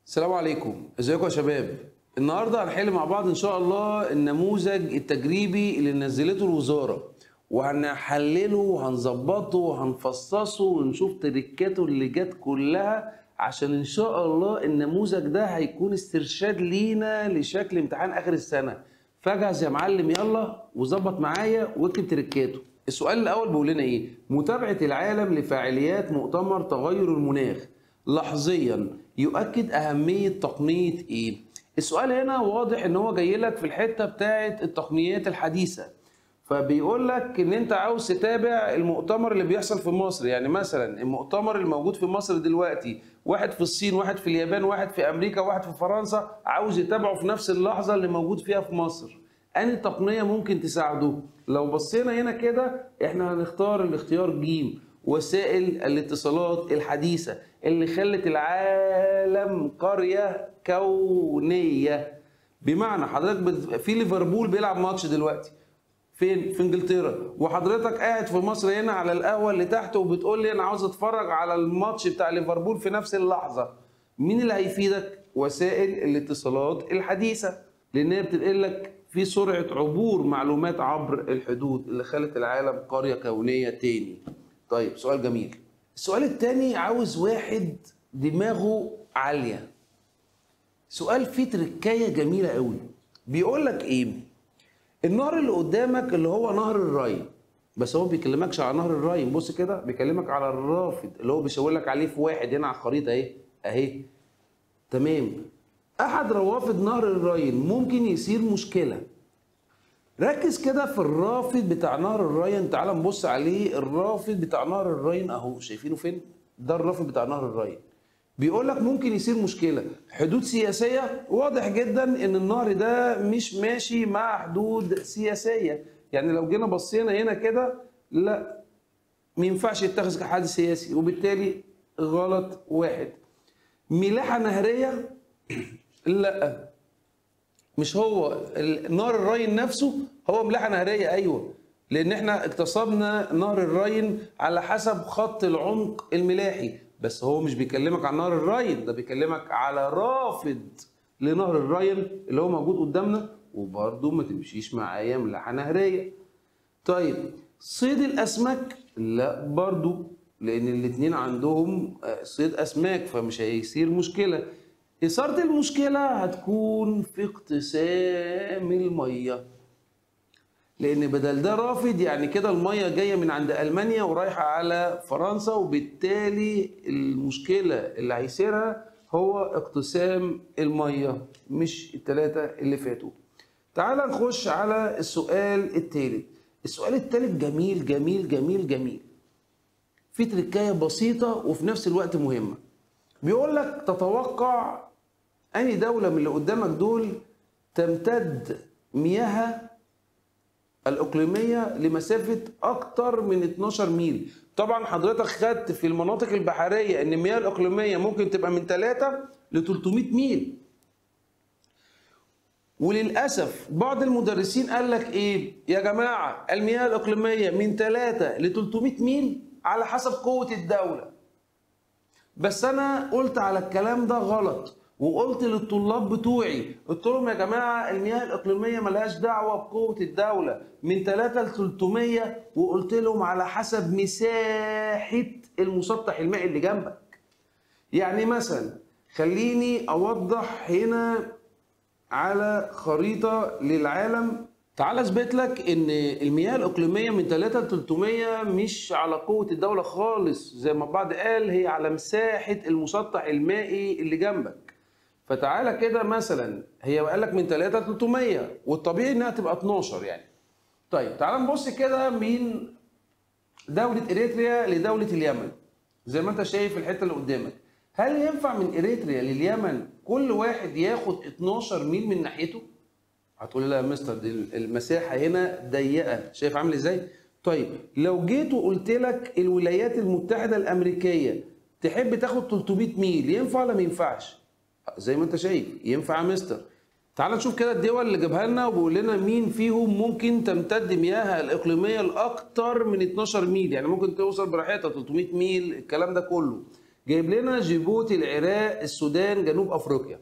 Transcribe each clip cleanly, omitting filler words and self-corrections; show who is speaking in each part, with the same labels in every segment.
Speaker 1: السلام عليكم، ازيكم يا شباب؟ النهارده هنحل مع بعض ان شاء الله النموذج التجريبي اللي نزلته الوزاره، وهنحلله وهنظبطه وهنفصصه ونشوف تريكاته اللي جت كلها، عشان ان شاء الله النموذج ده هيكون استرشاد لينا لشكل امتحان اخر السنه. فاجهز يا معلم يلا وظبط معايا واكتب تريكاته. السؤال الاول بيقول لنا ايه؟ متابعه العالم لفاعليات مؤتمر تغير المناخ لحظيا يؤكد أهمية تقنية إيه؟ السؤال هنا واضح إن هو جاي لك في الحتة بتاعة التقنيات الحديثة، فبيقول لك إن أنت عاوز تتابع المؤتمر اللي بيحصل في مصر، يعني مثلا المؤتمر الموجود في مصر دلوقتي، واحد في الصين، واحد في اليابان، واحد في أمريكا، واحد في فرنسا، عاوز يتابعه في نفس اللحظة اللي موجود فيها في مصر. أنهي تقنية ممكن تساعده؟ لو بصينا هنا كده إحنا هنختار الاختيار ج، وسائل الاتصالات الحديثة اللي خلت العالم قرية كونية. بمعنى حضرتك في ليفربول بيلعب ماتش دلوقتي فين؟ في انجلترا، وحضرتك قاعد في مصر هنا على القهوة اللي تحت وبتقول لي انا عاوز اتفرج على الماتش بتاع ليفربول في نفس اللحظة. مين اللي هيفيدك؟ وسائل الاتصالات الحديثة، لان هي بتنقل لك في سرعة عبور معلومات عبر الحدود اللي خلت العالم قرية كونية تاني. طيب سؤال جميل. السؤال التاني عاوز واحد دماغه عالية. سؤال فيه تركاية جميلة قوي. بيقول لك ايه؟ النهر اللي قدامك اللي هو نهر الراين، بس هو بيكلمكش على نهر الراين، بص كده بيكلمك على الرافد اللي هو بيشاور لك عليه في واحد هنا على الخريطة اهي. تمام. احد روافد نهر الراين ممكن يصير مشكلة. ركز كده في الرافد بتاع نهر الراين، تعال نبص عليه. الرافد بتاع نهر الراين اهو، شايفينه فين؟ ده الرافد بتاع نهر الراين. بيقول لك ممكن يصير مشكله، حدود سياسيه. واضح جدا ان النهر ده مش ماشي مع حدود سياسيه، يعني لو جينا بصينا هنا كده لا، ما ينفعش يتخذ كحد سياسي، وبالتالي غلط واحد. ملاحه نهريه لا، مش هو نهر الراين نفسه هو ملاحه نهريه، ايوه، لان احنا اكتسبنا نهر الراين على حسب خط العمق الملاحي، بس هو مش بيكلمك عن نهر الراين، ده بيكلمك على رافد لنهر الراين اللي هو موجود قدامنا، وبرده ما تمشيش معايا ملاحه نهريه. طيب صيد الاسماك لا برضو، لان الاتنين عندهم صيد اسماك، فمش هيصير مشكله. إثارة المشكلة هتكون في اقتسام المية، لأن بدل ده رافد يعني كده المية جاية من عند ألمانيا ورايحة على فرنسا، وبالتالي المشكلة اللي هيصيرها هو اقتسام المية، مش التلاتة اللي فاتوا. تعال نخش على السؤال التالت. السؤال التالت جميل جميل جميل جميل، في تركاية بسيطة وفي نفس الوقت مهمة. بيقول لك تتوقع أي دولة من اللي قدامك دول تمتد مياهها الإقليمية لمسافة أكتر من 12 ميل. طبعا حضرتك خدت في المناطق البحرية إن المياه الإقليمية ممكن تبقى من 3 ل 300 ميل. وللأسف بعض المدرسين قال لك إيه؟ يا جماعة المياه الإقليمية من 3 ل 300 ميل على حسب قوة الدولة. بس أنا قلت على الكلام ده غلط، وقلت للطلاب بتوعي، قلت لهم يا جماعه المياه الاقليميه ملهاش دعوه بقوه الدوله من 3 ل 300، وقلت لهم على حسب مساحه المسطح المائي اللي جنبك. يعني مثلا خليني اوضح هنا على خريطه للعالم. تعال اثبت لك ان المياه الاقليميه من 3 ل 300 مش على قوه الدوله خالص زي ما البعض قال، هي على مساحه المسطح المائي اللي جنبك. فتعالى كده مثلا هي قال لك من 3 ل 300، والطبيعي انها تبقى 12 يعني. طيب تعال نبص كده من دوله اريتريا لدوله اليمن، زي ما انت شايف الحته اللي قدامك. هل ينفع من اريتريا لليمن كل واحد ياخد 12 ميل من ناحيته؟ هتقول لي لا يا مستر دي المساحه هنا ضيقه، شايف عامل ازاي؟ طيب لو جيت وقلت لك الولايات المتحده الامريكيه تحب تاخد 300 ميل، ينفع ولا ما ينفعش؟ زي ما انت شايف ينفع يا مستر. تعال نشوف كده الدول اللي جابها لنا وبيقول لنا مين فيهم ممكن تمتد مياهها الاقليميه لاكثر من 12 ميل، يعني ممكن توصل براحتها 300 ميل الكلام ده كله. جايب لنا جيبوتي، العراق، السودان، جنوب افريقيا.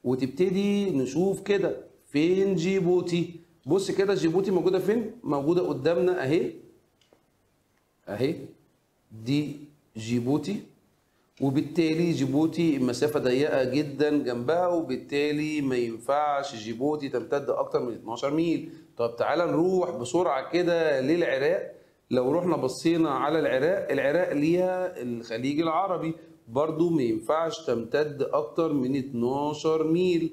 Speaker 1: وتبتدي نشوف كده فين جيبوتي. بص كده جيبوتي موجوده فين؟ موجوده قدامنا اهي، اهي دي جيبوتي. وبالتالي جيبوتي المسافة ضيقة جدا جنبها، وبالتالي ما ينفعش جيبوتي تمتد أكتر من 12 ميل. طب تعالى نروح بسرعة كده للعراق. لو رحنا بصينا على العراق، العراق ليها الخليج العربي، برضو ما ينفعش تمتد أكتر من 12 ميل.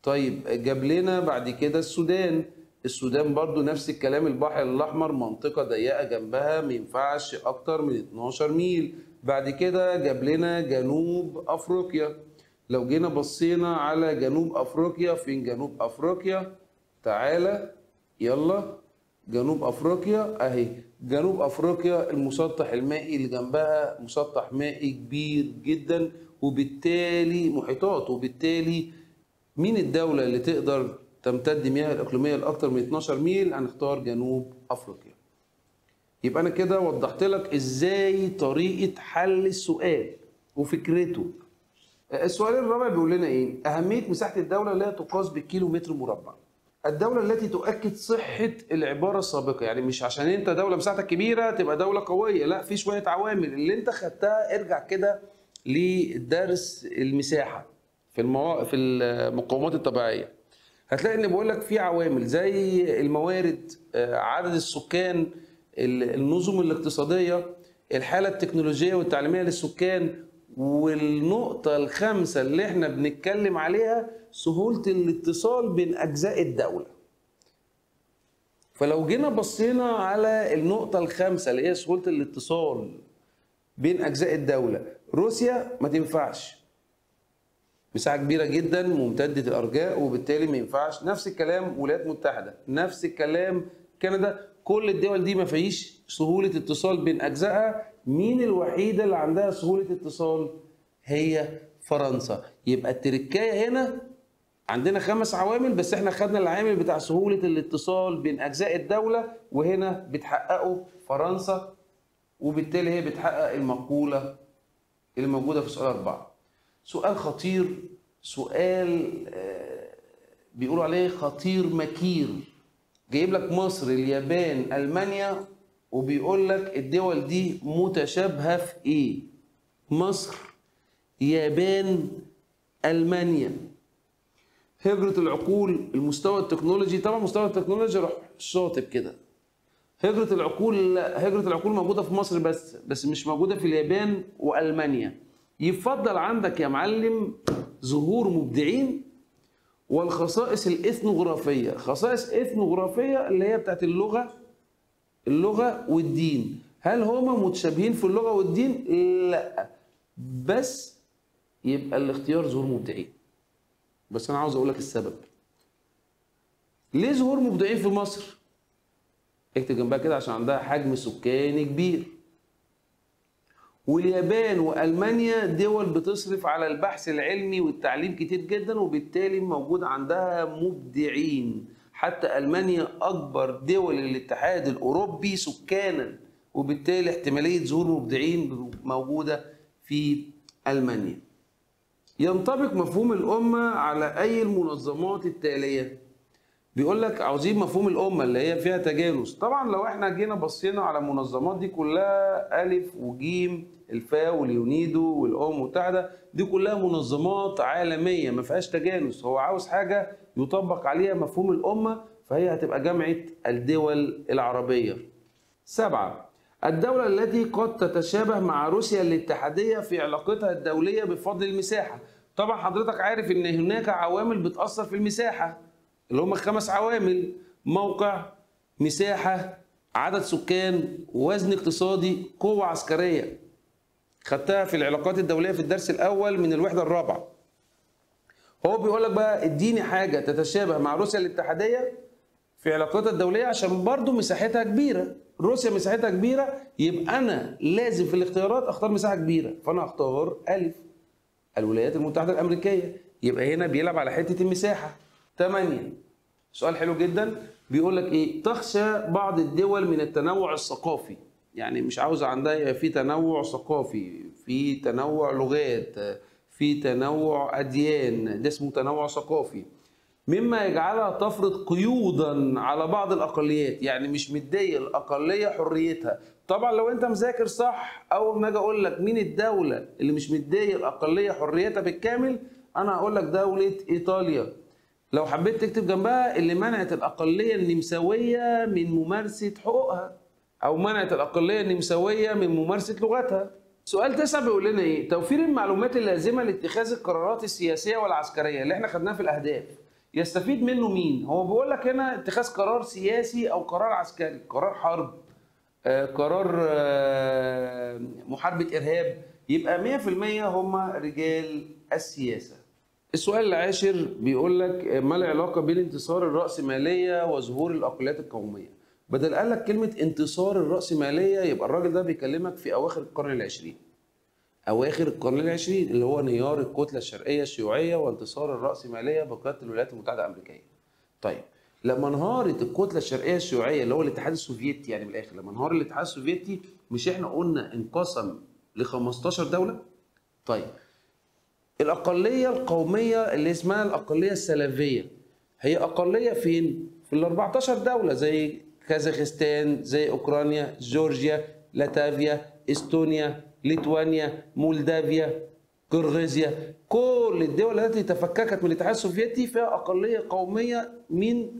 Speaker 1: طيب جاب لنا بعد كده السودان. السودان برضو نفس الكلام، البحر الأحمر منطقة ضيقة جنبها، ما ينفعش أكتر من 12 ميل. بعد كده جاب لنا جنوب أفريقيا. لو جينا بصينا على جنوب أفريقيا، فين جنوب أفريقيا؟ تعالى يلا جنوب أفريقيا أهي. جنوب أفريقيا المسطح المائي اللي جنبها مسطح مائي كبير جدا، وبالتالي محيطات، وبالتالي مين الدولة اللي تقدر تمتد مياه الإقليمية لأكثر من 12 ميل؟ هنختار جنوب أفريقيا. يبقى أنا كده وضحت لك إزاي طريقة حل السؤال وفكرته. السؤال الرابع بيقول لنا إيه؟ أهمية مساحة الدولة لا تقاس بالكيلو متر مربع. الدولة التي تؤكد صحة العبارة السابقة، يعني مش عشان أنت دولة مساحتك كبيرة تبقى دولة قوية، لا، في شوية عوامل اللي أنت خدتها. ارجع كده لدرس المساحة في المقومات الطبيعية، هتلاقي ان بقول لك في عوامل زي الموارد، عدد السكان، النظم الاقتصاديه، الحاله التكنولوجيه والتعليميه للسكان، والنقطه الخامسه اللي احنا بنتكلم عليها سهوله الاتصال بين اجزاء الدوله. فلو جينا بصينا على النقطه الخامسه اللي هي سهوله الاتصال بين اجزاء الدوله، روسيا ما تنفعش، مساحة كبيرة جدا ممتدة الأرجاء، وبالتالي ما ينفعش. نفس الكلام ولايات متحدة، نفس الكلام كندا. كل الدول دي ما فيش سهولة اتصال بين أجزائها. مين الوحيدة اللي عندها سهولة اتصال؟ هي فرنسا. يبقى التركاية هنا عندنا 5 عوامل، بس احنا خدنا العامل بتاع سهولة الاتصال بين أجزاء الدولة، وهنا بتحققه فرنسا، وبالتالي هي بتحقق المقولة اللي موجودة في سؤال 4. سؤال خطير، سؤال بيقولوا عليه خطير مكير. جايب لك مصر، اليابان، ألمانيا، وبيقول لك الدول دي متشابهة في إيه؟ مصر، يابان، ألمانيا. هجرة العقول، المستوى التكنولوجي، طبعا مستوى التكنولوجي روح شاطب كده. هجرة العقول، لا، هجرة العقول موجودة في مصر بس مش موجودة في اليابان وألمانيا. يفضل عندك يا معلم ظهور مبدعين، والخصائص الإثنوغرافية. خصائص إثنوغرافية اللي هي بتاعت اللغة والدين. هل هما متشابهين في اللغة والدين؟ لا، بس يبقى الاختيار ظهور مبدعين. بس أنا عاوز أقول لك السبب ليه ظهور مبدعين في مصر. اكتب جنبها كده، عشان عندها حجم سكاني كبير. واليابان وألمانيا دول بتصرف على البحث العلمي والتعليم كتير جدا، وبالتالي موجود عندها مبدعين. حتى ألمانيا أكبر دول الاتحاد الأوروبي سكانا، وبالتالي احتمالية ظهور مبدعين موجودة في ألمانيا. ينطبق مفهوم الأمة على أي المنظمات التالية؟ بيقول لك عاوزين مفهوم الأمة اللي هي فيها تجانس. طبعا لو احنا جينا بصينا على المنظمات دي كلها، ألف وجيم، الفاو واليونيدو والأمم المتحدة، دي كلها منظمات عالمية ما فيهاش تجانس. هو عاوز حاجة يطبق عليها مفهوم الأمة، فهي هتبقى جامعة الدول العربية. 7. الدولة التي قد تتشابه مع روسيا الاتحادية في علاقتها الدولية بفضل المساحة. طبعا حضرتك عارف ان هناك عوامل بتأثر في المساحة، اللي هم 5 عوامل: موقع، مساحة، عدد سكان، وزن اقتصادي، قوة عسكرية. خدتها في العلاقات الدولية في الدرس الأول من الوحدة الرابعة. هو بيقول لك بقى اديني حاجة تتشابه مع روسيا الاتحادية في علاقاتها الدولية، عشان برضو مساحتها كبيرة. روسيا مساحتها كبيرة، يبقى أنا لازم في الاختيارات أختار مساحة كبيرة، فأنا أختار ألف، الولايات المتحدة الأمريكية. يبقى هنا بيلعب على حتة المساحة. 8. سؤال حلو جدا، بيقول لك ايه؟ تخشى بعض الدول من التنوع الثقافي. يعني مش عاوزه عندها يبقى في تنوع ثقافي في تنوع لغات، في تنوع أديان، ده اسمه تنوع ثقافي، مما يجعلها تفرض قيودا على بعض الأقليات، يعني مش مدية الأقلية حريتها. طبعا لو أنت مذاكر صح، أول ما أجي أقول لك مين الدولة اللي مش مدية الأقلية حريتها بالكامل، أنا هقول لك دولة إيطاليا. لو حبيت تكتب جنبها اللي منعت الأقلية النمساوية من ممارسة حقوقها، أو منعت الأقلية النمساوية من ممارسة لغتها. سؤال 9 بيقول لنا إيه؟ توفير المعلومات اللازمة لاتخاذ القرارات السياسية والعسكرية اللي إحنا خدناها في الأهداف. يستفيد منه مين؟ هو بيقول لك هنا اتخاذ قرار سياسي أو قرار عسكري، قرار حرب، قرار محاربة إرهاب، يبقى 100% هم رجال السياسة. السؤال العاشر بيقول لك ما العلاقة بين انتصار الرأسمالية وظهور الأقليات القومية؟ بدل قال لك كلمة انتصار الرأسمالية، يبقى الراجل ده بيكلمك في أواخر القرن العشرين. أواخر القرن العشرين اللي هو انهيار الكتلة الشرقية الشيوعية وانتصار الرأسمالية بقيادة الولايات المتحدة الأمريكية. طيب لما انهارت الكتلة الشرقية الشيوعية اللي هو الاتحاد السوفيتي، يعني من الآخر لما انهار الاتحاد السوفيتي، مش احنا قلنا انقسم ل 15 دولة؟ طيب الأقلية القومية اللي اسمها الأقلية السلافية هي أقلية فين؟ في ال 14 دولة زي كازاخستان، زي أوكرانيا، جورجيا، لاتفيا، استونيا، ليتوانيا، مولدافيا، قرغيزيا. كل الدول التي تفككت من الاتحاد السوفيتي فيها أقلية قومية من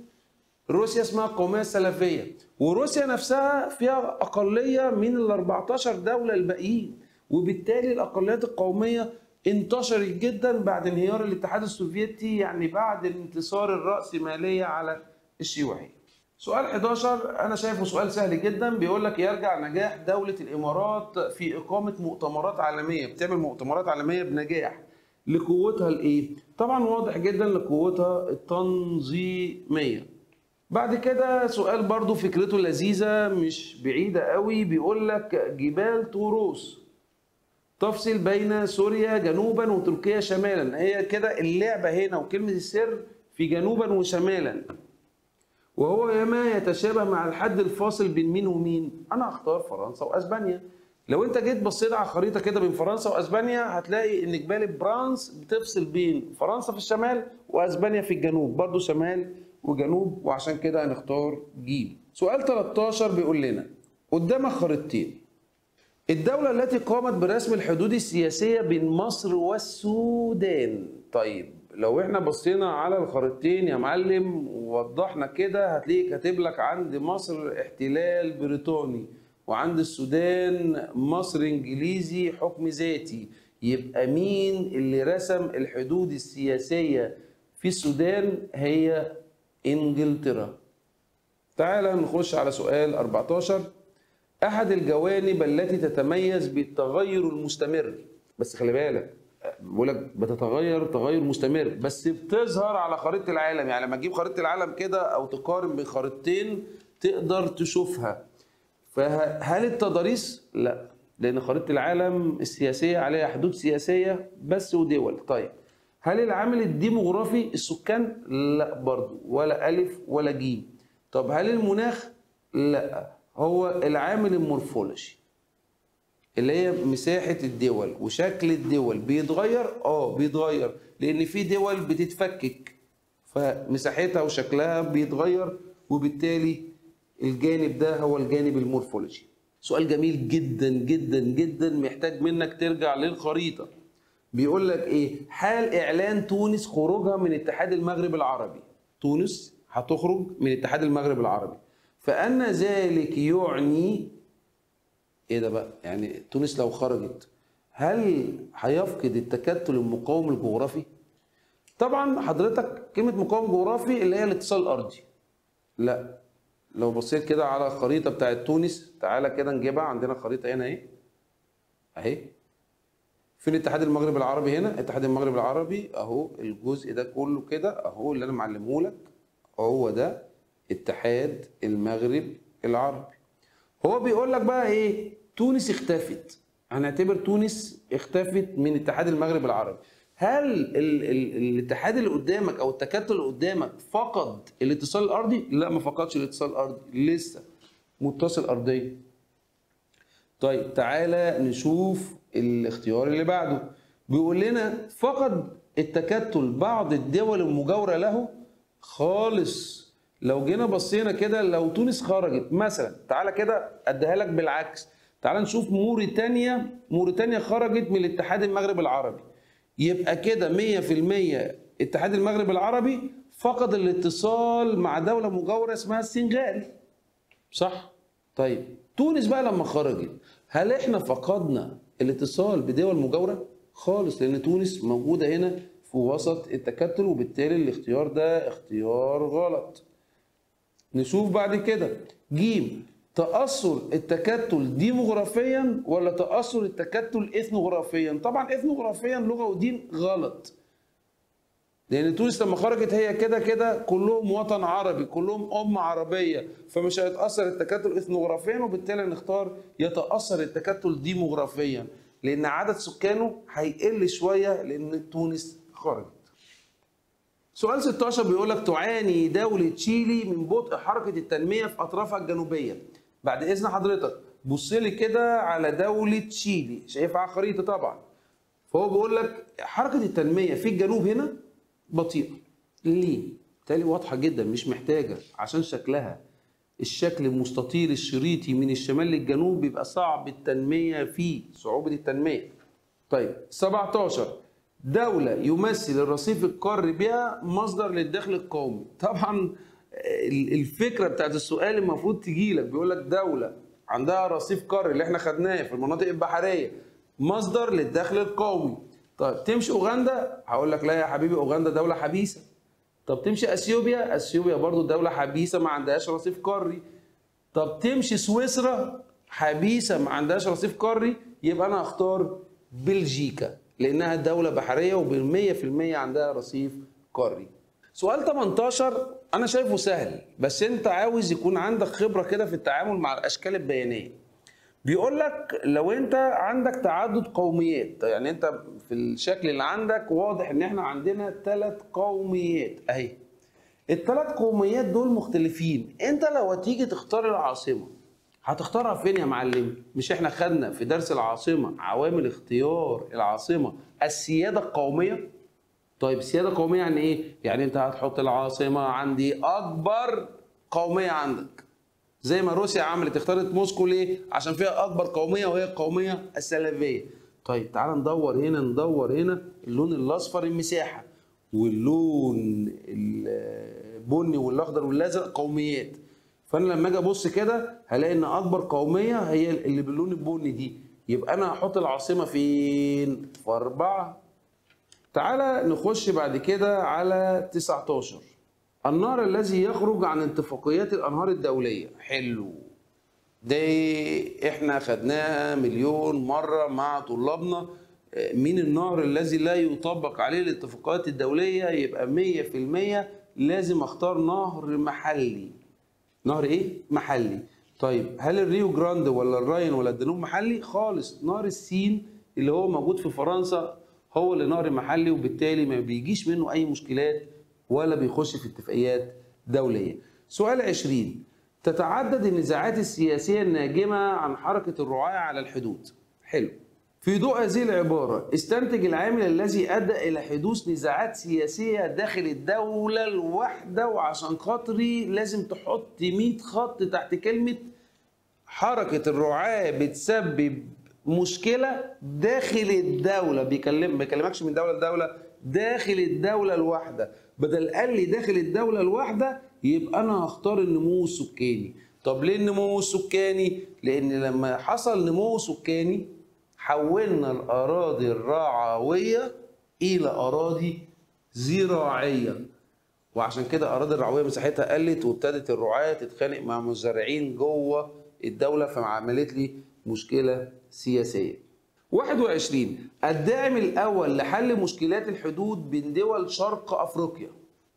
Speaker 1: روسيا اسمها القومية السلفية، وروسيا نفسها فيها أقلية من ال 14 دولة الباقيين، وبالتالي الأقليات القومية انتشرت جدا بعد انهيار الاتحاد السوفيتي، يعني بعد انتصار الرأسمالية على الشيوعية. سؤال 11 أنا شايفه سؤال سهل جدا، بيقول لك يرجع نجاح دولة الإمارات في إقامة مؤتمرات عالمية، بتعمل مؤتمرات عالمية بنجاح، لقوتها الإيه؟ طبعا واضح جدا لقوتها التنظيمية. بعد كده سؤال برضو فكرته لذيذة مش بعيدة قوي، بيقول لك جبال طوروس تفصل بين سوريا جنوبا وتركيا شمالا. هي كده اللعبة هنا وكلمة السر في جنوبا وشمالا، وهو ما يتشابه مع الحد الفاصل بين مين ومين. انا هختار فرنسا واسبانيا. لو انت جيت بصيت على الخريطه كده بين فرنسا واسبانيا هتلاقي ان جبال برانس بتفصل بين فرنسا في الشمال واسبانيا في الجنوب، برضو شمال وجنوب، وعشان كده هنختار ج. سؤال 13 بيقول لنا قدامك خريطتين، الدولة التي قامت برسم الحدود السياسية بين مصر والسودان. طيب لو احنا بصينا على الخريطتين يا معلم ووضحنا كده، هتلاقي كاتب لك عند مصر احتلال بريطاني، وعند السودان مصر انجليزي حكم ذاتي. يبقى مين اللي رسم الحدود السياسية في السودان؟ هي انجلترا. تعال نخش على سؤال 14. أحد الجوانب التي تتميز بالتغير المستمر، بس خلي بالك بقول لك بتتغير تغير مستمر، بس بتظهر على خريطة العالم. يعني لما تجيب خريطة العالم كده أو تقارن بين خريطتين تقدر تشوفها. فهل التضاريس؟ لا، لأن خريطة العالم السياسية عليها حدود سياسية بس ودول. طيب هل العامل الديموغرافي السكان؟ لا برضو، ولا ألف ولا جيم. طب هل المناخ؟ لا، هو العامل المورفولوجي اللي هي مساحة الدول وشكل الدول بيتغير. بيتغير لأن في دول بتتفكك فمساحتها وشكلها بيتغير، وبالتالي الجانب ده هو الجانب المورفولوجي. سؤال جميل جدا جدا جدا محتاج منك ترجع للخريطة. بيقول لك ايه؟ حال اعلان تونس خروجها من اتحاد المغرب العربي. تونس هتخرج من اتحاد المغرب العربي، فأن ذلك يعني ايه ده بقى؟ يعني تونس لو خرجت هل هيفقد التكتل المقاوم الجغرافي؟ طبعا حضرتك كلمة مقاوم جغرافي اللي هي الاتصال الأرضي. لا، لو بصيت كده على الخريطة بتاعت تونس، تعالى كده نجيبها، عندنا خريطة هنا اهي. فين اتحاد المغرب العربي؟ هنا اتحاد المغرب العربي اهو، الجزء ده كله كده اهو اللي انا معلمه لك، هو ده اتحاد المغرب العربي. هو بيقول لك بقى ايه؟ تونس اختفت، هنعتبر تونس اختفت من اتحاد المغرب العربي. هل الاتحاد اللي قدامك او التكتل اللي قدامك فقد الاتصال الارضي؟ لا، ما فقدش الاتصال الارضي، لسه متصل ارضيا. طيب تعالى نشوف الاختيار اللي بعده. بيقول لنا فقد التكتل بعض الدول المجاورة له خالص. لو جينا بصينا كده، لو تونس خرجت مثلا، تعالى كده اديها لك بالعكس، تعالى نشوف موريتانيا خرجت من الاتحاد المغرب العربي، يبقى كده 100% اتحاد المغرب العربي فقد الاتصال مع دولة مجاورة اسمها السنغال، صح؟ طيب تونس بقى لما خرجت، هل احنا فقدنا الاتصال بدول مجاورة؟ خالص، لأن تونس موجودة هنا في وسط التكتل، وبالتالي الاختيار ده اختيار غلط. نشوف بعد كده جيم، تأثر التكتل ديموغرافيا ولا تأثر التكتل إثنوغرافيا؟ طبعا إثنوغرافيا لغة ودين غلط، لأن تونس لما خرجت هي كده كده كلهم وطن عربي، كلهم أمة عربية، فمش هيتأثر التكتل إثنوغرافيا، وبالتالي نختار يتأثر التكتل ديموغرافيا، لأن عدد سكانه هيقل شوية لأن تونس خرجت. سؤال 16 بيقول لك تعاني دولة تشيلي من بطء حركة التنمية في أطرافها الجنوبية. بعد إذن حضرتك بص لي كده على دولة تشيلي، شايفها على الخريطة طبعا. فهو بيقول لك حركة التنمية في الجنوب هنا بطيئة. ليه؟ بالتالي واضحة جدا، مش محتاجة، عشان شكلها الشكل المستطيل الشريطي من الشمال للجنوب بيبقى صعب التنمية فيه، صعوبة التنمية. طيب 17 دولة يمثل الرصيف القاري بها مصدر للدخل القومي. طبعا الفكرة بتاعت السؤال المفروض تجي لك، بيقول لك دولة عندها رصيف قاري اللي احنا خدناه في المناطق البحرية مصدر للدخل القومي. طيب تمشي اوغندا؟ هقول لك لا يا حبيبي، اوغندا دولة حبيسة. طب تمشي اثيوبيا؟ اثيوبيا برضو دولة حبيسة ما عندهاش رصيف قاري. طب تمشي سويسرا؟ حبيسة ما عندهاش رصيف قاري. يبقى انا هختار بلجيكا لانها دولة بحرية وب100% عندها رصيف قاري. سؤال 18 انا شايفه سهل، بس انت عاوز يكون عندك خبرة كده في التعامل مع الاشكال البيانية. بيقول لك لو انت عندك تعدد قوميات، يعني انت في الشكل اللي عندك واضح ان احنا عندنا 3 قوميات اهي. ال3 قوميات دول مختلفين، انت لو هتيجي تختار العاصمة هتختارها فين يا معلم؟ مش احنا خدنا في درس العاصمة عوامل اختيار العاصمة السيادة القومية؟ طيب السيادة القومية يعني ايه؟ يعني انت هتحط العاصمة عندي اكبر قومية عندك، زي ما روسيا عملت، اختارت موسكو ليه؟ عشان فيها اكبر قوميه وهي القوميه السلافيه. طيب تعال ندور هنا اللون الاصفر المساحه، واللون البني والاخضر والازرق قوميات. فانا لما اجي ابص كده هلاقي ان اكبر قوميه هي اللي باللون البني دي، يبقى انا هحط العاصمه فين؟ في 4. تعالى نخش بعد كده على 19 النهر الذي يخرج عن اتفاقيات الانهار الدوليه. حلو، دي احنا خدناها مليون مره مع طلابنا. مين النهر الذي لا يطبق عليه الاتفاقيات الدوليه؟ يبقى 100% لازم اختار نهر محلي. نهر ايه؟ محلي. طيب هل الريو جراند ولا الراين ولا الدانوب محلي؟ خالص، نهر السين اللي هو موجود في فرنسا هو اللي نهر محلي، وبالتالي ما بيجيش منه اي مشكلات ولا بيخش في اتفاقيات دولية. سؤال 20 تتعدد النزاعات السياسية الناجمة عن حركة الرعاة على الحدود. حلو، في ضوء هذه العبارة استنتج العامل الذي أدى إلى حدوث نزاعات سياسية داخل الدولة الواحدة. وعشان خاطري لازم تحط 100 خط تحت كلمة حركة الرعاة بتسبب مشكلة داخل الدولة. ما بيكلمكش من دولة لدولة، داخل الدولة الواحدة. بدل قال لي داخل الدولة الواحدة يبقى أنا هختار النمو السكاني. طب ليه النمو السكاني؟ لأن لما حصل نمو سكاني حولنا الأراضي الرعوية إلى أراضي زراعية، وعشان كده أراضي الرعوية مساحتها قلت، وابتدت الرعاة تتخانق مع مزارعين جوه الدولة، فعملت لي مشكلة سياسية. 21 الداعم الأول لحل مشكلات الحدود بين دول شرق أفريقيا.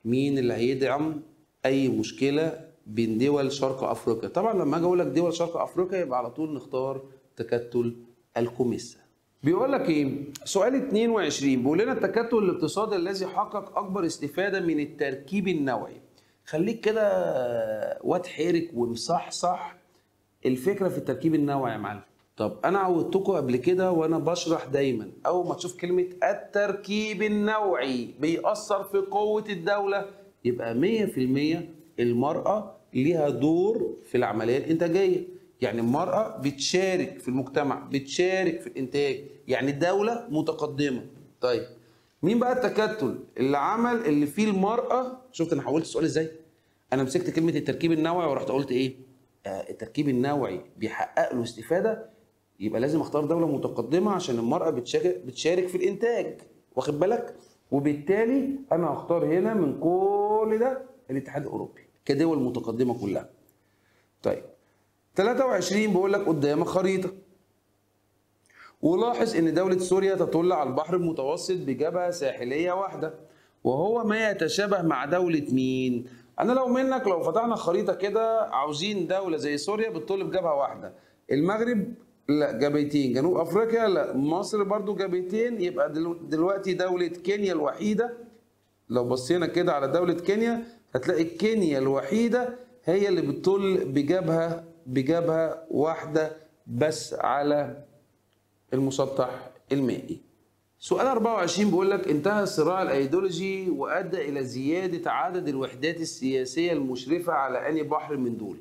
Speaker 1: مين اللي هيدعم أي مشكلة بين دول شرق أفريقيا؟ طبعا لما أجي أقول لك دول شرق أفريقيا يبقى على طول نختار تكتل الكوميسا. بيقول لك إيه؟ سؤال 22 بيقول لنا التكتل الاقتصادي الذي حقق أكبر استفادة من التركيب النوعي. خليك كده واد حيرك ومصحصح الفكرة في التركيب النوعي يا معلم. طب انا عودتكم قبل كده وانا بشرح دايما اول ما تشوف كلمه التركيب النوعي بيأثر في قوه الدوله، يبقى 100% المراه ليها دور في العمليه الانتاجيه. يعني المراه بتشارك في المجتمع، بتشارك في الانتاج، يعني الدوله متقدمه. طيب مين بقى التكتل اللي فيه المراه؟ شفت انا حولت السؤال ازاي؟ انا مسكت كلمه التركيب النوعي ورحت قلت ايه؟ التركيب النوعي بيحقق له استفاده، يبقى لازم اختار دوله متقدمه عشان المراه بتشارك في الانتاج، واخد بالك؟ وبالتالي انا هختار هنا من كل ده الاتحاد الاوروبي كدول متقدمه كلها. طيب 23 بيقول لك قدامك خريطه، ولاحظ ان دوله سوريا تطل على البحر المتوسط بجبهه ساحليه واحده، وهو ما يتشابه مع دوله مين؟ انا لو منك لو فتحنا خريطه كده عاوزين دوله زي سوريا بتطل بجبهه واحده، المغرب لا جبهتين، جنوب افريقيا لا، مصر برضو جبهتين، يبقى دلوقتي دوله كينيا الوحيده. لو بصينا كده على دوله كينيا هتلاقي كينيا الوحيده هي اللي بتطل بجبهه واحده بس على المسطح المائي. سؤال 24 بيقول لك انتهى الصراع الايديولوجي وادى الى زياده عدد الوحدات السياسيه المشرفه على انهي بحر من دول؟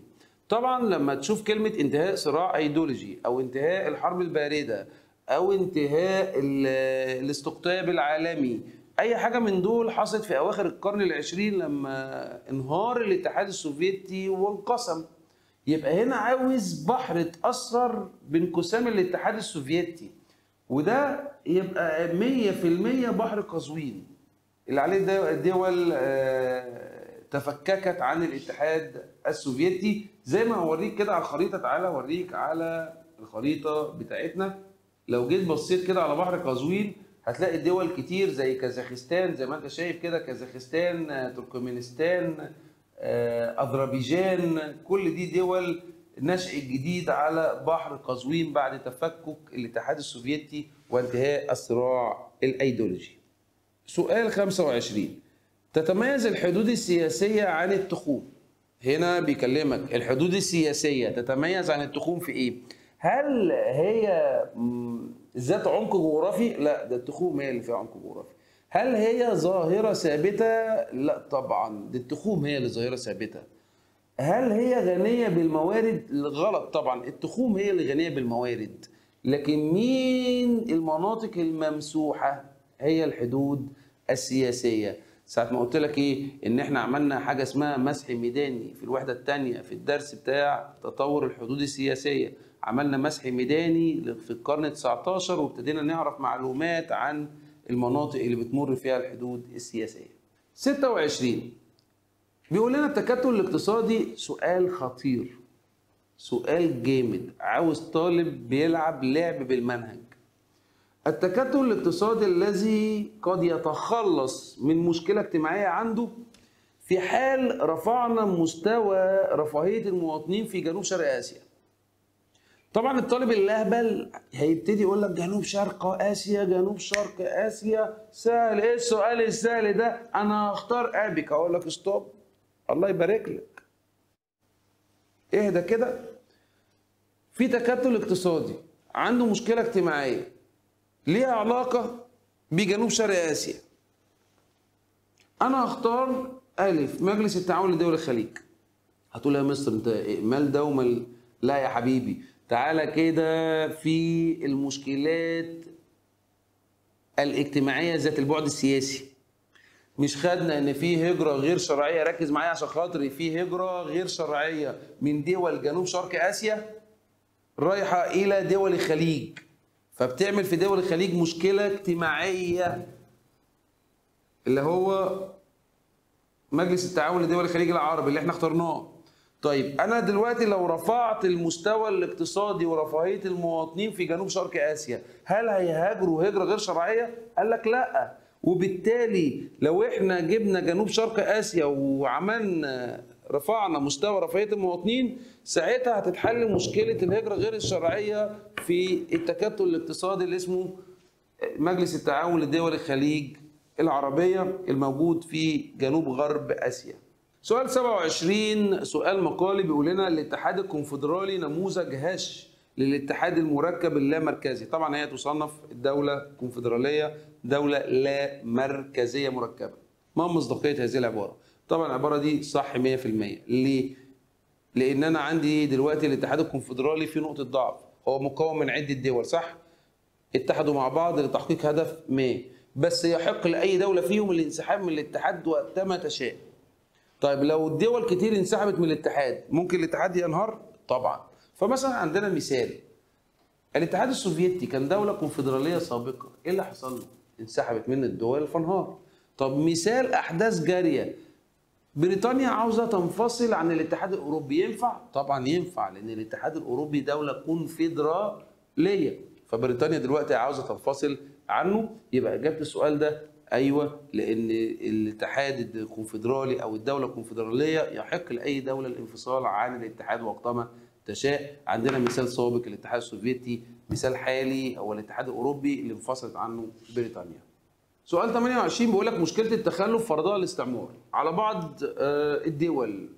Speaker 1: طبعا لما تشوف كلمه انتهاء صراع ايديولوجي او انتهاء الحرب البارده او انتهاء الاستقطاب العالمي، اي حاجه من دول حصلت في اواخر القرن العشرين لما انهار الاتحاد السوفيتي وانقسم. يبقى هنا عاوز بحر اتأثر بانقسام الاتحاد السوفيتي، وده يبقى 100% بحر قزوين اللي عليه دول تفككت عن الاتحاد السوفيتي. زي ما هوريك كده على الخريطه، تعالى اوريك على الخريطه بتاعتنا. لو جيت بصيت كده على بحر قزوين هتلاقي دول كتير زي كازاخستان، زي ما انت شايف كده، كازاخستان، تركمانستان، أذربيجان، كل دي دول نشأ جديد على بحر قزوين بعد تفكك الاتحاد السوفيتي وانتهاء الصراع الأيديولوجي. سؤال 25 تتميز الحدود السياسية عن التخوم؟ هنا بيكلمك الحدود السياسية تتميز عن التخوم في إيه؟ هل هي ذات عمق جغرافي؟ لا، ده التخوم هي اللي فيها عمق جغرافي. هل هي ظاهرة ثابتة؟ لا طبعا، دي التخوم هي اللي ظاهرة ثابتة. هل هي غنية بالموارد؟ غلط طبعا، التخوم هي اللي غنية بالموارد. لكن مين المناطق الممسوحة؟ هي الحدود السياسية. ساعة ما قلت لك ايه؟ ان احنا عملنا حاجة اسمها مسح ميداني في الوحدة الثانية في الدرس بتاع تطور الحدود السياسية، عملنا مسح ميداني في القرن 19 وابتدينا نعرف معلومات عن المناطق اللي بتمر فيها الحدود السياسية. 26 بيقول لنا التكتل الاقتصادي، سؤال خطير، سؤال جامد، عاوز طالب بيلعب لعب بالمنهج. التكتل الاقتصادي الذي قد يتخلص من مشكلة اجتماعية عنده في حال رفعنا مستوى رفاهية المواطنين في جنوب شرق آسيا. طبعا الطالب اللهبل هيبتدي يقول لك جنوب شرق اسيا، جنوب شرق اسيا سهل، ايه السؤال السهل ده؟ انا هختار ابيك. اقول لك ستوب، الله يبارك لك، اهدى كده. في تكتل اقتصادي عنده مشكله اجتماعيه ليها علاقه بجنوب شرق اسيا. انا هختار الف مجلس التعاون لدول الخليج. هتقول يا مصر انت مال ده ومال؟ لا يا حبيبي، تعالى كده في المشكلات الاجتماعية ذات البعد السياسي. مش خدنا ان في هجرة غير شرعية؟ ركز معايا عشان خاطري، في هجرة غير شرعية من دول جنوب شرق آسيا رايحة إلى دول الخليج، فبتعمل في دول الخليج مشكلة اجتماعية اللي هو مجلس التعاون لدول الخليج العربي اللي احنا اخترناه. طيب انا دلوقتي لو رفعت المستوى الاقتصادي ورفاهيه المواطنين في جنوب شرق اسيا، هل هيهاجروا هجره غير شرعيه؟ قال لك لا. وبالتالي لو احنا جبنا جنوب شرق اسيا وعملنا رفعنا مستوى رفاهيه المواطنين، ساعتها هتتحل مشكله الهجره غير الشرعيه في التكتل الاقتصادي اللي اسمه مجلس التعاون لدول الخليج العربيه الموجود في جنوب غرب اسيا. سؤال 27 سؤال مقالي بيقول لنا الاتحاد الكونفدرالي نموذج هش للاتحاد المركب اللامركزي. طبعا هي تصنف الدولة كونفدرالية دولة لا مركزية مركبة. ما مصداقية هذه العبارة؟ طبعا العبارة دي صح 100%. ليه؟ لأن أنا عندي دلوقتي الاتحاد الكونفدرالي فيه نقطة ضعف، هو مكون من عدة دول صح؟ اتحدوا مع بعض لتحقيق هدف ما، بس يحق لأي دولة فيهم الانسحاب من الاتحاد وقتما تشاء. طيب لو الدول كتير انسحبت من الاتحاد ممكن الاتحاد ينهار؟ طبعا. فمثلا عندنا مثال، الاتحاد السوفيتي كان دولة كونفدرالية سابقة، ايه اللي حصل له؟ انسحبت منه الدول فانهار. طب مثال احداث جارية، بريطانيا عاوزة تنفصل عن الاتحاد الاوروبي، ينفع؟ طبعا ينفع، لان الاتحاد الاوروبي دولة كونفدرالية، فبريطانيا دلوقتي عاوزة تنفصل عنه. يبقى اجابة السؤال ده ايوه، لان الاتحاد الكونفدرالي او الدولة الكونفدرالية يحق لاي دولة الانفصال عن الاتحاد وقتما تشاء. عندنا مثال سابق الاتحاد السوفيتي، مثال حالي هو الاتحاد الاوروبي اللي انفصلت عنه بريطانيا. سؤال 28 بيقول لك مشكله التخلف فرضها الاستعمار على بعض الدول.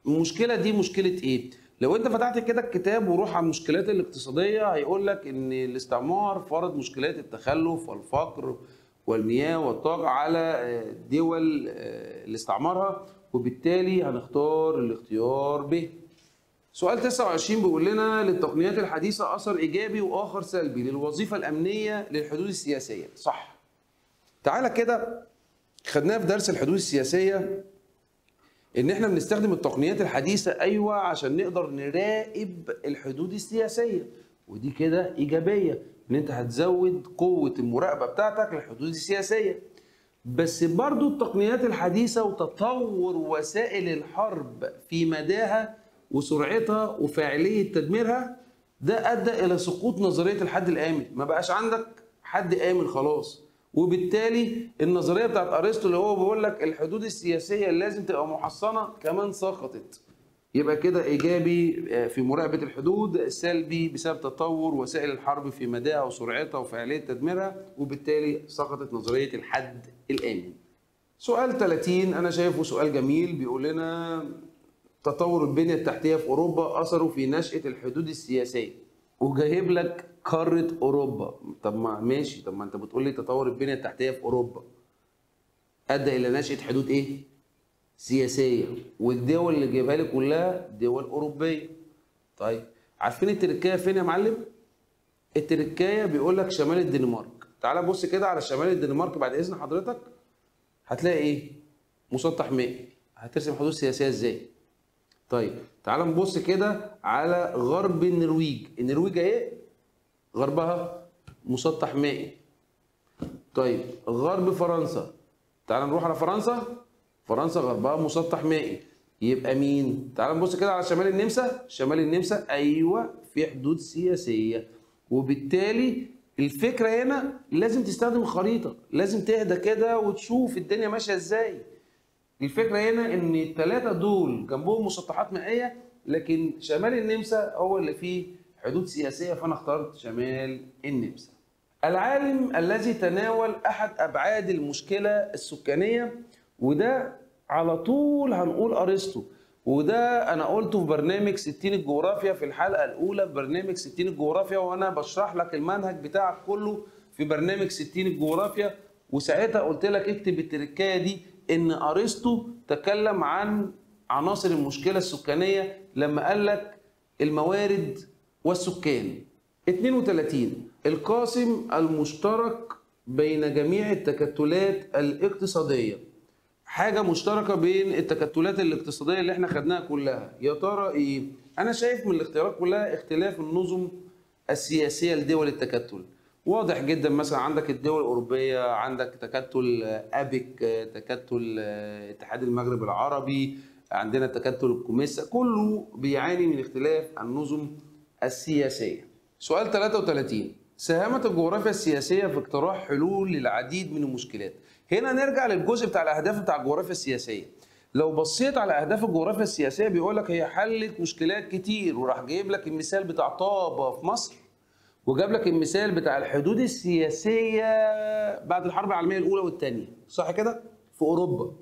Speaker 1: المشكله دي مشكله ايه؟ لو انت فتحت كده الكتاب وروح على المشكلات الاقتصاديه هيقول لك ان الاستعمار فرض مشكلات التخلف والفقر والمياه والطاقه على الدول اللي استعمرها، وبالتالي هنختار الاختيار ب. سؤال 29 بيقول لنا للتقنيات الحديثة أثر إيجابي وآخر سلبي للوظيفة الأمنية للحدود السياسية، صح؟ تعالى كده خدناها في درس الحدود السياسية إن إحنا بنستخدم التقنيات الحديثة أيوة عشان نقدر نراقب الحدود السياسية، ودي كده إيجابية إن أنت هتزود قوة المراقبة بتاعتك للحدود السياسية. بس برضو التقنيات الحديثة وتطور وسائل الحرب في مداها وسرعتها وفاعلية تدميرها ده أدى إلى سقوط نظرية الحد الآمن، ما بقاش عندك حد آمن خلاص. وبالتالي النظرية بتاعت أرسطو اللي هو بيقول لك الحدود السياسية اللي لازم تبقى محصنة كمان سقطت. يبقى كده إيجابي في مراقبة الحدود، سلبي بسبب تطور وسائل الحرب في مداها وسرعتها وفاعلية تدميرها، وبالتالي سقطت نظرية الحد الآمن. سؤال 30 أنا شايفه سؤال جميل، بيقول لنا تطور البنية التحتية في أوروبا أثره في نشأة الحدود السياسية، وجايب لك قارة أوروبا. طب ما ماشي، طب ما أنت بتقول لي تطور البنية التحتية في أوروبا أدى إلى نشأة حدود إيه؟ سياسية، والدول اللي جايبها لي كلها دول أوروبية. طيب عارفين التركية فين يا معلم؟ التركية بيقول لك شمال الدنمارك. تعال بص كده على شمال الدنمارك بعد إذن حضرتك، هتلاقي إيه؟ مسطح مائي. هترسم حدود سياسية إزاي؟ طيب تعال نبص كده على غرب النرويج. النرويج ايه؟ غربها مسطح مائي. طيب غرب فرنسا، تعال نروح على فرنسا. فرنسا غربها مسطح مائي. يبقى مين؟ تعال نبص كده على شمال النمسا. شمال النمسا ايوه في حدود سياسيه، وبالتالي الفكره هنا لازم تستخدم خريطه، لازم تهدى كده وتشوف الدنيا ماشيه ازاي. الفكرة هنا ان الثلاثة دول جنبهم مسطحات مائية، لكن شمال النمسا هو اللي فيه حدود سياسية، فانا اخترت شمال النمسا. العالم الذي تناول احد ابعاد المشكلة السكانية، وده على طول هنقول ارسطو، وده انا قلته في برنامج 60 الجغرافيا في الحلقة الاولى في برنامج 60 الجغرافيا، وانا بشرح لك المنهج بتاعك كله في برنامج 60 الجغرافيا، وساعتها قلت لك اكتب التركايه دي ان ارسطو تكلم عن عناصر المشكله السكانيه لما قال لك الموارد والسكان. 32 القاسم المشترك بين جميع التكتلات الاقتصاديه. حاجه مشتركه بين التكتلات الاقتصاديه اللي احنا خدناها كلها، يا ترى ايه؟ انا شايف من الاختيارات كلها اختلاف النظم السياسيه لدول التكتل. واضح جدا، مثلا عندك الدول الأوروبية، عندك تكتل أبك، تكتل اتحاد المغرب العربي، عندنا تكتل الكوميسا، كله بيعاني من اختلاف النظم السياسية. سؤال 33 ساهمت الجغرافيا السياسية في اقتراح حلول للعديد من المشكلات. هنا نرجع للجزء بتاع الأهداف بتاع الجغرافيا السياسية. لو بصيت على أهداف الجغرافيا السياسية بيقول لك هي حلت مشكلات كتير، وراح جايب لك المثال بتاع طابة في مصر، وجاب لك المثال بتاع الحدود السياسية بعد الحرب العالمية الأولى والثانية، صح كده؟ في أوروبا.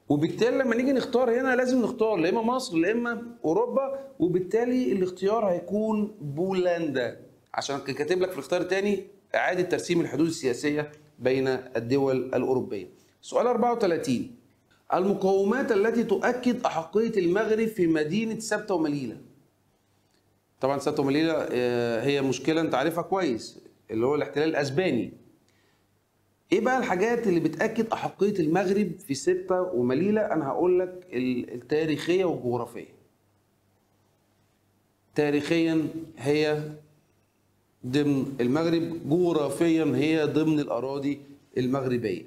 Speaker 1: وبالتالي لما نيجي نختار هنا لازم نختار لا اما مصر لا اما اوروبا، وبالتالي الاختيار هيكون بولندا، عشان كان كاتب لك في الاختيار الثاني اعاده ترسيم الحدود السياسيه بين الدول الاوروبيه. سؤال 34: المقومات التي تؤكد احقيه المغرب في مدينه سبته ومليله. طبعا سبته ومليله هي مشكله انت عارفها كويس، اللي هو الاحتلال الاسباني. ايه بقى الحاجات اللي بتاكد احقيه المغرب في سبته ومليله؟ انا هقول لك التاريخيه والجغرافيه. تاريخيا هي ضمن المغرب، جغرافيا هي ضمن الاراضي المغربيه.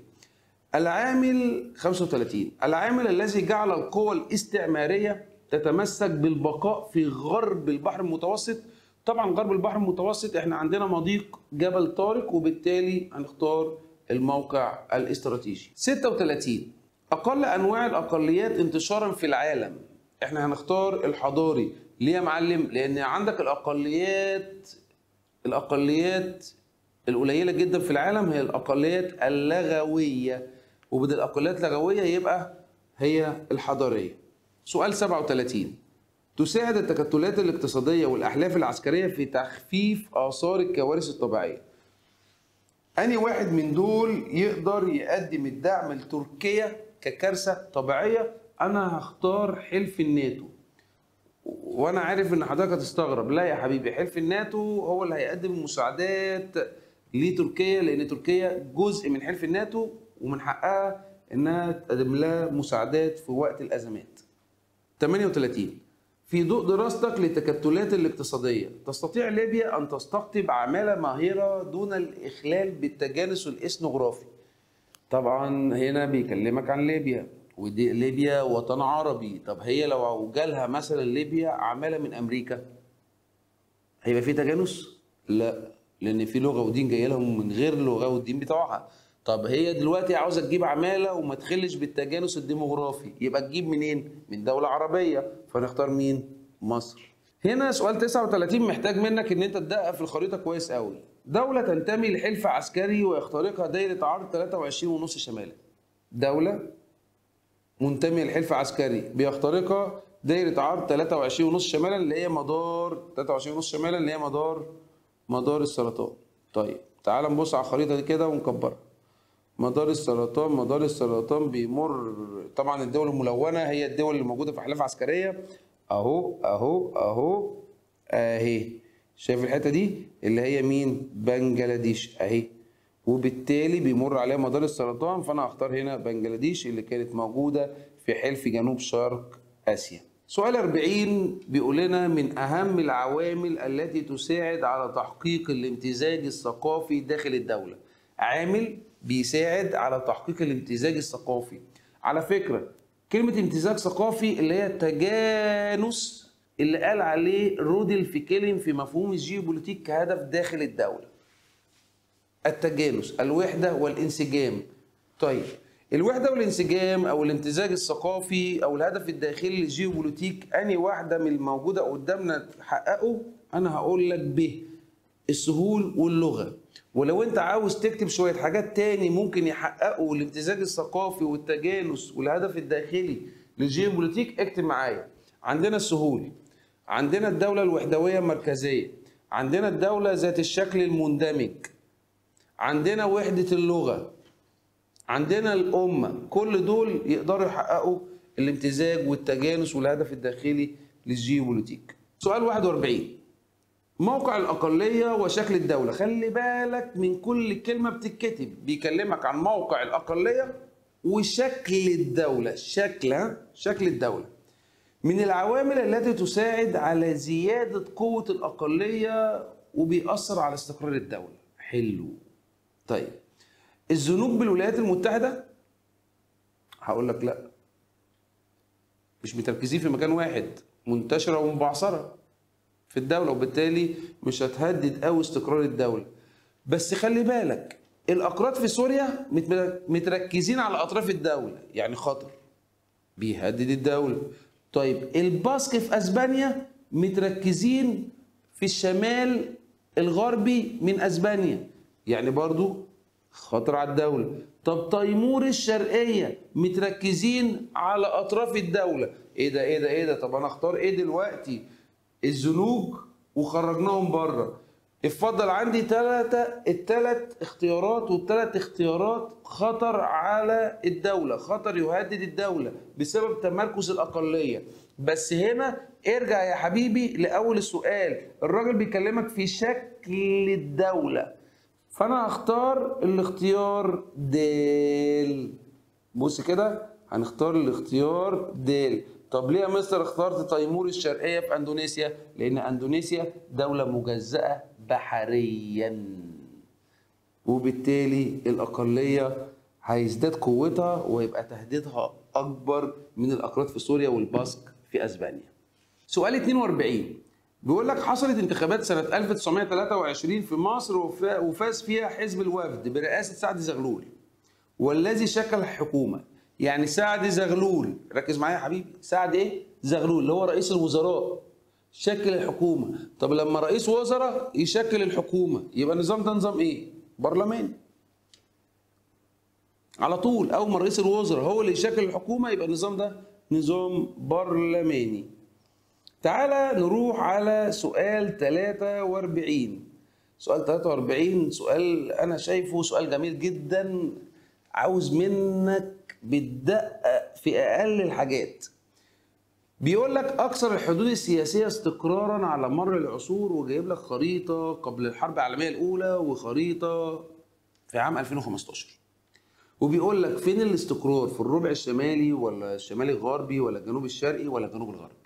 Speaker 1: العامل 35: العامل الذي جعل القوى الاستعماريه تتمسك بالبقاء في غرب البحر المتوسط. طبعا غرب البحر المتوسط احنا عندنا مضيق جبل طارق، وبالتالي هنختار الموقع الاستراتيجي. 36: اقل انواع الاقليات انتشارا في العالم. احنا هنختار الحضاري. ليه يا معلم؟ لان عندك الاقليات القليله جدا في العالم هي الاقليات اللغويه، وبدل الاقليات اللغويه يبقى هي الحضاريه. سؤال 37: تساعد التكتلات الاقتصاديه والاحلاف العسكريه في تخفيف اثار الكوارث الطبيعيه. أنهي واحد من دول يقدر يقدم الدعم لتركيا ككارثة طبيعية؟ أنا هختار حلف الناتو. وأنا عارف إن حضرتك هتستغرب، لا يا حبيبي، حلف الناتو هو اللي هيقدم المساعدات لتركيا، لأن تركيا جزء من حلف الناتو ومن حقها إنها تقدم لها مساعدات في وقت الأزمات. 38: في ضوء دراستك للتكتلات الاقتصادية، تستطيع ليبيا أن تستقطب عمالة ماهرة دون الإخلال بالتجانس الإثنوغرافي. طبعا هنا بيكلمك عن ليبيا، ودي ليبيا وطن عربي. طب هي لو جالها مثلا ليبيا عمالة من أمريكا هيبقى في تجانس؟ لا، لأن في لغة ودين جاية لهم من غير اللغة والدين بتوعها. طب هي دلوقتي عاوزه تجيب عماله وما تخلش بالتجانس الديموغرافي، يبقى تجيب منين؟ من دوله عربيه، فنختار مين؟ مصر. هنا سؤال 39 محتاج منك ان انت تدقق في الخريطه كويس قوي. دوله تنتمي لحلف عسكري ويخترقها دايره عرض 23.5 شمالا. دوله منتميه لحلف عسكري بيخترقها دايره عرض 23.5 شمالا اللي هي مدار 23.5 شمالا اللي هي مدار السرطان. طيب تعال نبص على الخريطه دي كده ونكبرها. مدار السرطان بيمر، طبعا الدول الملونه هي الدول اللي موجوده في احلاف عسكريه، اهو اهي. شايف الحته دي اللي هي مين؟ بنجلاديش اهي، وبالتالي بيمر عليها مدار السرطان، فانا هختار هنا بنجلاديش اللي كانت موجوده في حلف جنوب شرق اسيا. سؤال 40 بيقول لنا: من اهم العوامل التي تساعد على تحقيق الامتزاج الثقافي داخل الدوله. عامل بيساعد على تحقيق الامتزاج الثقافي. على فكرة كلمة امتزاج ثقافي اللي هي التجانس اللي قال عليه رودلف كيلين في مفهوم الجيوبوليتيك كهدف داخل الدولة. التجانس، الوحدة والانسجام. طيب الوحدة والانسجام أو الامتزاج الثقافي أو الهدف الداخلي للجيوبوليتيك، أنهي واحدة من الموجودة قدامنا تحققه؟ أنا هقول لك ب السهول واللغة. ولو انت عاوز تكتب شوية حاجات تاني ممكن يحققوا الامتزاج الثقافي والتجانس والهدف الداخلي للجيوبوليتيك، اكتب معايا. عندنا السهول، عندنا الدولة الوحدوية المركزية، عندنا الدولة ذات الشكل المندمج، عندنا وحدة اللغة، عندنا الأمة. كل دول يقدروا يحققوا الامتزاج والتجانس والهدف الداخلي للجيوبوليتيك. سؤال 41: موقع الأقلية وشكل الدولة. خلي بالك من كل كلمة بتتكتب، بيكلمك عن موقع الأقلية وشكل الدولة. شكل الدولة من العوامل التي تساعد على زيادة قوة الأقلية وبيأثر على استقرار الدولة. حلو. طيب الزنوج بالولايات المتحدة، هقول لك لا، مش متركزين في مكان واحد، منتشرة ومبعثرة في الدولة، وبالتالي مش هتهدد قوي استقرار الدولة. بس خلي بالك الأكراد في سوريا متركزين على أطراف الدولة، يعني خطر بيهدد الدولة. طيب الباسك في أسبانيا متركزين في الشمال الغربي من أسبانيا، يعني برضو خطر على الدولة. طب تيمور الشرقية متركزين على أطراف الدولة. إيه ده؟ طب أنا أختار إيه دلوقتي؟ الزنوج وخرجناهم بره. اتفضل عندي التلات اختيارات، والتلات اختيارات خطر على الدولة، خطر يهدد الدولة بسبب تمركز الأقلية. بس هنا ارجع يا حبيبي لأول السؤال، الراجل بيكلمك في شكل الدولة، فأنا هختار الاختيار د. بص كده، هنختار الاختيار د. طب ليه يا مستر اخترت تيمور الشرقية في أندونيسيا؟ لأن أندونيسيا دولة مجزأة بحريا، وبالتالي الأقلية هيزداد قوتها ويبقى تهديدها أكبر من الأكراد في سوريا والباسك في أسبانيا. سؤال 42 بيقول لك حصلت انتخابات سنة 1923 في مصر وفاز فيها حزب الوفد برئاسة سعد زغلول، والذي شكل الحكومة. يعني سعد زغلول، ركز معايا يا حبيبي، سعد ايه؟ زغلول اللي هو رئيس الوزراء شكل الحكومة. طب لما رئيس وزراء يشكل الحكومة يبقى النظام ده نظام ايه؟ برلماني. على طول اول ما رئيس الوزراء هو اللي يشكل الحكومة يبقى النظام ده نظام برلماني. تعالى نروح على سؤال 43. سؤال 43 سؤال أنا شايفه سؤال جميل جدا، عاوز منك بتدقق في أقل الحاجات. بيقول لك أكثر الحدود السياسية استقرارا على مر العصور، وجايب لك خريطة قبل الحرب العالمية الأولى وخريطة في عام 2015. وبيقول لك فين الاستقرار، في الربع الشمالي ولا الشمالي الغربي ولا الجنوب الشرقي ولا الجنوب الغربي.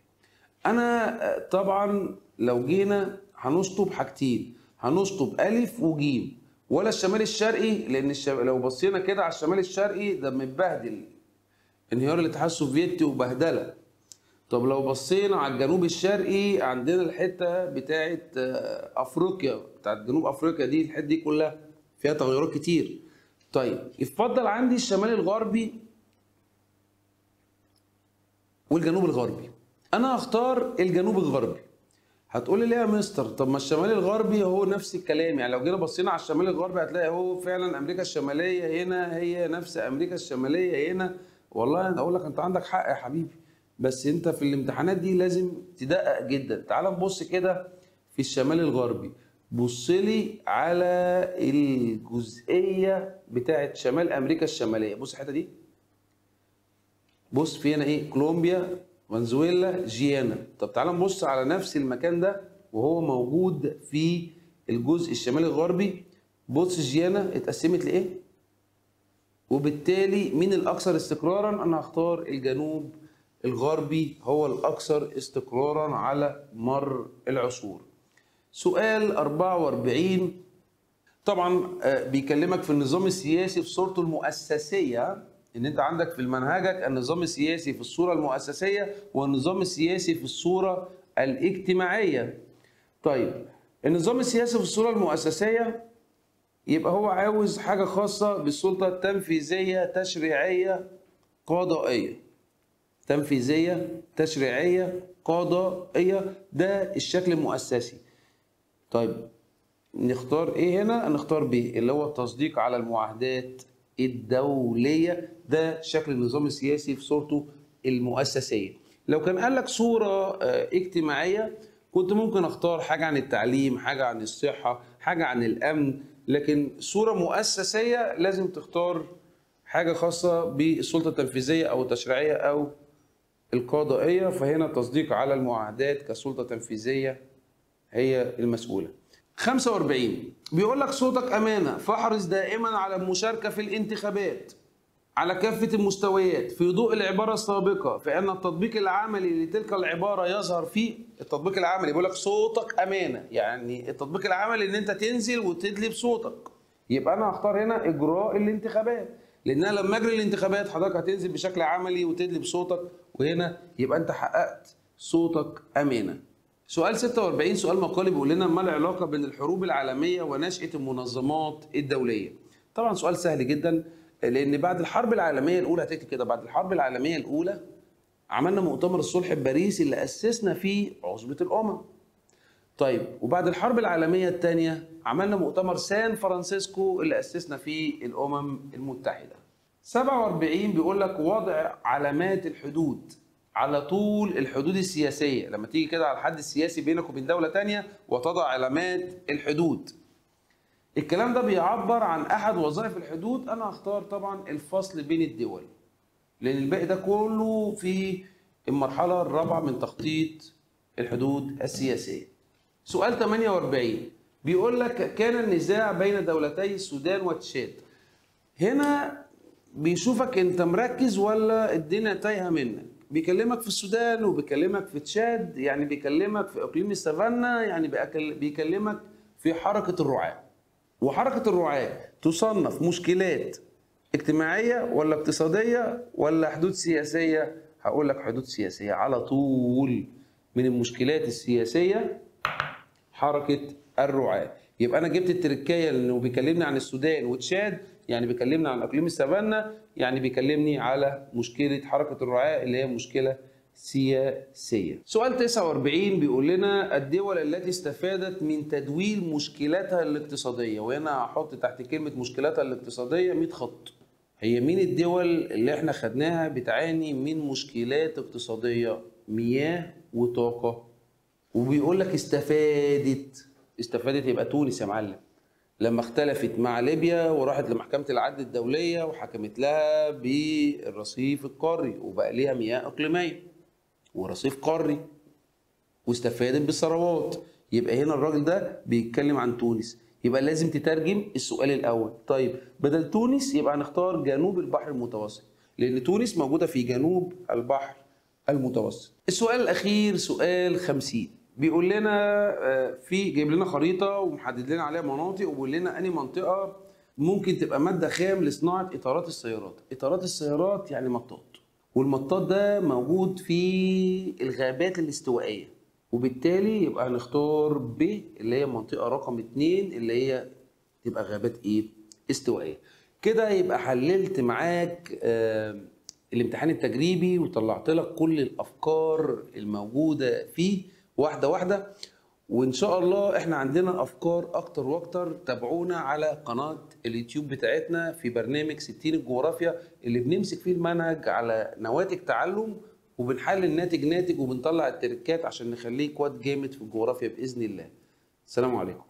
Speaker 1: أنا طبعا لو جينا هنشطب حاجتين، هنشطب ألف وجيم، ولا الشمال الشرقي، لأن لو بصينا كده على الشمال الشرقي ده متبهدل، انهيار الاتحاد السوفيتي وبهدلة. طب لو بصينا على الجنوب الشرقي عندنا الحتة بتاعت أفريقيا، بتاعت جنوب أفريقيا دي، الحتة دي كلها فيها تغيرات كتير. طيب يفضل عندي الشمال الغربي والجنوب الغربي. انا هختار الجنوب الغربي. هتقولي ليه يا مستر؟ طب ما الشمال الغربي هو نفس الكلام، يعني لو جينا بصينا على الشمال الغربي هتلاقي هو فعلا امريكا الشماليه هنا هي نفس امريكا الشماليه هنا. والله انا اقول لك انت عندك حق يا حبيبي، بس انت في الامتحانات دي لازم تدقق جدا. تعال نبص كده في الشمال الغربي، بص لي على الجزئيه بتاعت شمال امريكا الشماليه. بص الحته دي، بص في هنا ايه؟ كولومبيا، فنزويلا، جيانا. طب تعال نبص على نفس المكان ده وهو موجود في الجزء الشمالي الغربي. بص جيانا اتقسمت لايه؟ وبالتالي مين الاكثر استقرارا؟ انا هختار الجنوب الغربي هو الاكثر استقرارا على مر العصور. سؤال 44 طبعا بيكلمك في النظام السياسي في صورته المؤسسيه، ان انت عندك في منهجك النظام السياسي في الصوره المؤسسيه والنظام السياسي في الصوره الاجتماعيه. طيب النظام السياسي في الصوره المؤسسيه يبقى هو عاوز حاجه خاصه بالسلطه التنفيذيه تشريعيه قضائيه. تنفيذيه تشريعيه قضائيه، ده الشكل المؤسسي. طيب نختار ايه هنا؟ نختار ب اللي هو التصديق على المعاهدات الدولية، ده شكل النظام السياسي في صورته المؤسسية. لو كان قال لك صورة اجتماعية كنت ممكن اختار حاجة عن التعليم، حاجة عن الصحة، حاجة عن الأمن، لكن صورة مؤسسية لازم تختار حاجة خاصة بالسلطة التنفيذية أو التشريعية أو القضائية. فهنا التصديق على المعاهدات كسلطة تنفيذية هي المسؤولة. 45 بيقول لك صوتك أمانة، فاحرص دائما على المشاركة في الانتخابات على كافة المستويات في ضوء العبارة السابقة، فإن التطبيق العملي لتلك العبارة يظهر فيه. التطبيق العملي بيقول لك صوتك أمانة، يعني التطبيق العملي إن أنت تنزل وتدلي بصوتك. يبقى أنا هختار هنا إجراء الانتخابات، لأن أنا لما أجري الانتخابات حضرتك هتنزل بشكل عملي وتدلي بصوتك، وهنا يبقى أنت حققت صوتك أمانة. سؤال 46 سؤال مقالي بيقول لنا ما العلاقة بين الحروب العالمية ونشأة المنظمات الدولية؟ طبعا سؤال سهل جدا، لأن بعد الحرب العالمية الأولى هتكتب كده، بعد الحرب العالمية الأولى عملنا مؤتمر الصلح بباريس اللي أسسنا فيه عصبة الأمم. طيب وبعد الحرب العالمية الثانية عملنا مؤتمر سان فرانسيسكو اللي أسسنا فيه الأمم المتحدة. 47 بيقول لك وضع علامات الحدود على طول الحدود السياسية، لما تيجي كده على الحد السياسي بينك وبين دولة تانية وتضع علامات الحدود. الكلام ده بيعبر عن أحد وظائف الحدود. أنا هختار طبعا الفصل بين الدول، لأن الباقي ده كله في المرحلة الرابعة من تخطيط الحدود السياسية. سؤال 48 بيقول لك كان النزاع بين دولتي السودان وتشاد. هنا بيشوفك انت مركز ولا الدنيا تايهه منك. بيكلمك في السودان وبيكلمك في تشاد، يعني بيكلمك في اقليم السافانا، يعني بيكلمك في حركه الرعاة. وحركه الرعاة تصنف مشكلات اجتماعيه ولا اقتصاديه ولا حدود سياسيه؟ هقول لك حدود سياسيه على طول. من المشكلات السياسيه حركه الرعاة. يبقى انا جبت التركايه لانه بيكلمني عن السودان وتشاد، يعني بيكلمني عن اقليم السافانا، يعني بيكلمني على مشكله حركه الرعاة اللي هي مشكله سياسيه. سؤال 49 بيقول لنا الدول التي استفادت من تدويل مشكلاتها الاقتصاديه، وهنا هحط تحت كلمه مشكلاتها الاقتصاديه 100 خط. هي مين الدول اللي احنا خدناها بتعاني من مشكلات اقتصاديه؟ مياه وطاقه. وبيقول لك استفادت يبقى تونس يا معلم، لما اختلفت مع ليبيا وراحت لمحكمة العدل الدولية وحكمت لها بالرصيف القاري وبقى ليها مياه إقليمية ورصيف قاري واستفادت بالثروات. يبقى هنا الراجل ده بيتكلم عن تونس، يبقى لازم تترجم السؤال الأول. طيب بدل تونس يبقى هنختار جنوب البحر المتوسط، لأن تونس موجودة في جنوب البحر المتوسط. السؤال الأخير سؤال 50 بيقول لنا في جايب لنا خريطة ومحدد لنا عليها مناطق وبيقول لنا أنهي منطقة ممكن تبقى مادة خام لصناعة إطارات السيارات. إطارات السيارات يعني مطاط، والمطاط ده موجود في الغابات الاستوائية، وبالتالي يبقى هنختار ب اللي هي منطقة رقم 2 اللي هي تبقى غابات إيه؟ استوائية. كده يبقى حللت معاك الامتحان التجريبي وطلعت لك كل الأفكار الموجودة فيه واحدة واحدة، وإن شاء الله إحنا عندنا أفكار أكتر وأكتر. تابعونا على قناة اليوتيوب بتاعتنا في برنامج 60 الجغرافيا اللي بنمسك فيه المنهج على نواتج تعلم وبنحلل ناتج وبنطلع التركات عشان نخليه كواد جامد في الجغرافيا بإذن الله. السلام عليكم.